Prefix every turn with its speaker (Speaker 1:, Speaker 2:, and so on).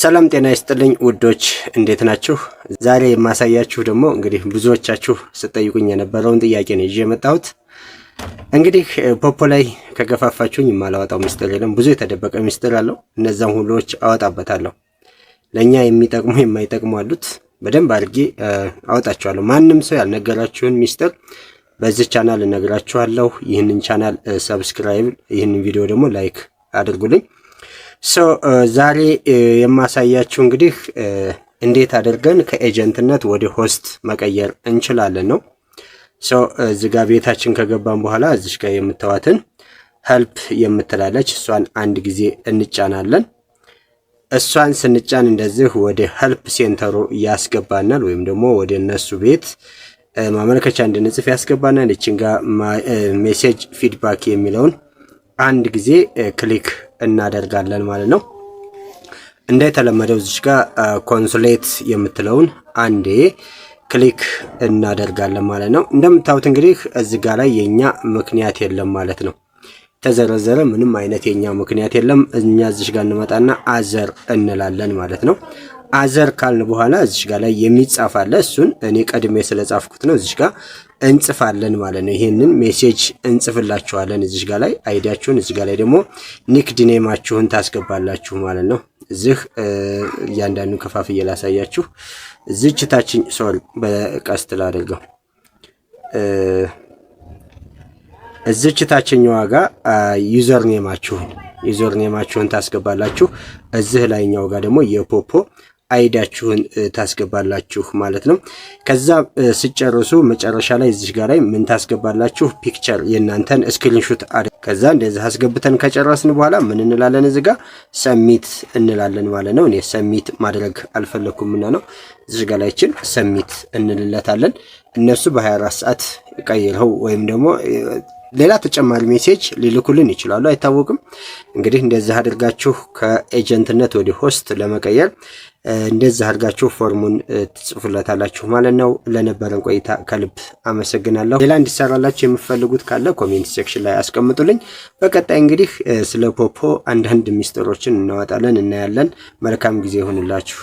Speaker 1: ሰላም ጤና ይስጥልኝ ውዶች እንዴት ናችሁ? ዛሬ የማሳያችሁ ደግሞ እንግዲህ ብዙዎቻችሁ ስጠይቁኝ የነበረውን ጥያቄ ነው ይዤ የመጣሁት። እንግዲህ ፖፖ ላይ ከገፋፋችሁኝ የማላወጣው ሚስጥር የለም። ብዙ የተደበቀ ሚስጥር አለው። እነዛን ሁሉዎች አወጣበታለሁ። ለኛ የሚጠቅሙ የማይጠቅሙ አሉት። በደንብ አድርጌ አወጣቸዋለሁ። ማንም ሰው ያልነገራችሁን ሚስጥር በዚህ ቻናል እነግራችኋለሁ። ይህንን ቻናል ሰብስክራይብ፣ ይህንን ቪዲዮ ደግሞ ላይክ አድርጉልኝ። ዛሬ የማሳያችሁ እንግዲህ እንዴት አድርገን ከኤጀንትነት ወደ ሆስት መቀየር እንችላለን ነው። እዚህ ጋር ቤታችን ከገባን በኋላ እዚህ ጋር የምታዋትን ሄልፕ የምትላለች እሷን አንድ ጊዜ እንጫናለን። እሷን ስንጫን እንደዚህ ወደ ሄልፕ ሴንተሩ ያስገባናል፣ ወይም ደግሞ ወደ እነሱ ቤት ማመልከቻ እንድንጽፍ ያስገባናል። እቺን ጋር ሜሴጅ ፊድባክ የሚለውን አንድ ጊዜ ክሊክ እናደርጋለን ማለት ነው። እንደተለመደው እዚህ ጋር ኮንሱሌት የምትለውን አንዴ ክሊክ እናደርጋለን ማለት ነው። እንደምታዩት እንግዲህ እዚህ ጋር ላይ የኛ ምክንያት የለም ማለት ነው። ተዘረዘረ ምንም አይነት የኛ ምክንያት የለም። እኛ እዚህ ጋር እንመጣና አዘር እንላለን ማለት ነው። አዘር ካልን በኋላ እዚህ ጋር ላይ የሚጻፍ አለ። እሱን እኔ ቀድሜ ስለጻፍኩት ነው እዚህ ጋር እንጽፋለን ማለት ነው። ይሄንን ሜሴጅ እንጽፍላችኋለን እዚህ ጋር ላይ አይዲያችሁን፣ እዚህ ጋር ላይ ደግሞ ኒክኔማችሁን ታስገባላችሁ ማለት ነው። እዚህ እያንዳንዱ ከፋፍዬ ላሳያችሁ። እዚች ታችኝ ሶሪ በቀስት ላድርገው። እዚች ታችኛዋ ጋር ዩዘር ኔማችሁን ታስገባላችሁ። እዚህ ላይኛው ጋር ደግሞ የፖፖ አይዲያችሁን ታስገባላችሁ ማለት ነው። ከዛ ሲጨርሱ መጨረሻ ላይ እዚህ ጋር ላይ ምን ታስገባላችሁ? ፒክቸር የእናንተን ስክሪንሾት ከዛ እንደዚህ አስገብተን ከጨረስን በኋላ ምን እንላለን? እዚህ ጋር ሰሚት እንላለን ማለት ነው። እኔ ሰሚት ማድረግ አልፈለኩምና ነው። እዚህ ጋር ላይችን ሰሚት እንልለታለን። እነሱ በ24 ሰዓት ቀይረው ወይም ደግሞ ሌላ ተጨማሪ ሜሴጅ ሊልኩልን ይችላሉ፣ አይታወቅም። እንግዲህ እንደዚህ አድርጋችሁ ከኤጀንትነት ወደ ሆስት ለመቀየር እንደዚህ አድርጋችሁ ፎርሙን ትጽፉለታላችሁ ማለት ነው። ለነበረን ቆይታ ከልብ አመሰግናለሁ። ሌላ እንዲሰራላችሁ የምትፈልጉት ካለ ኮሜንት ሴክሽን ላይ አስቀምጡልኝ። በቀጣይ እንግዲህ ስለ ፖፖ አንዳንድ ሚስጥሮችን እናወጣለን፣ እናያለን። መልካም ጊዜ ይሁንላችሁ።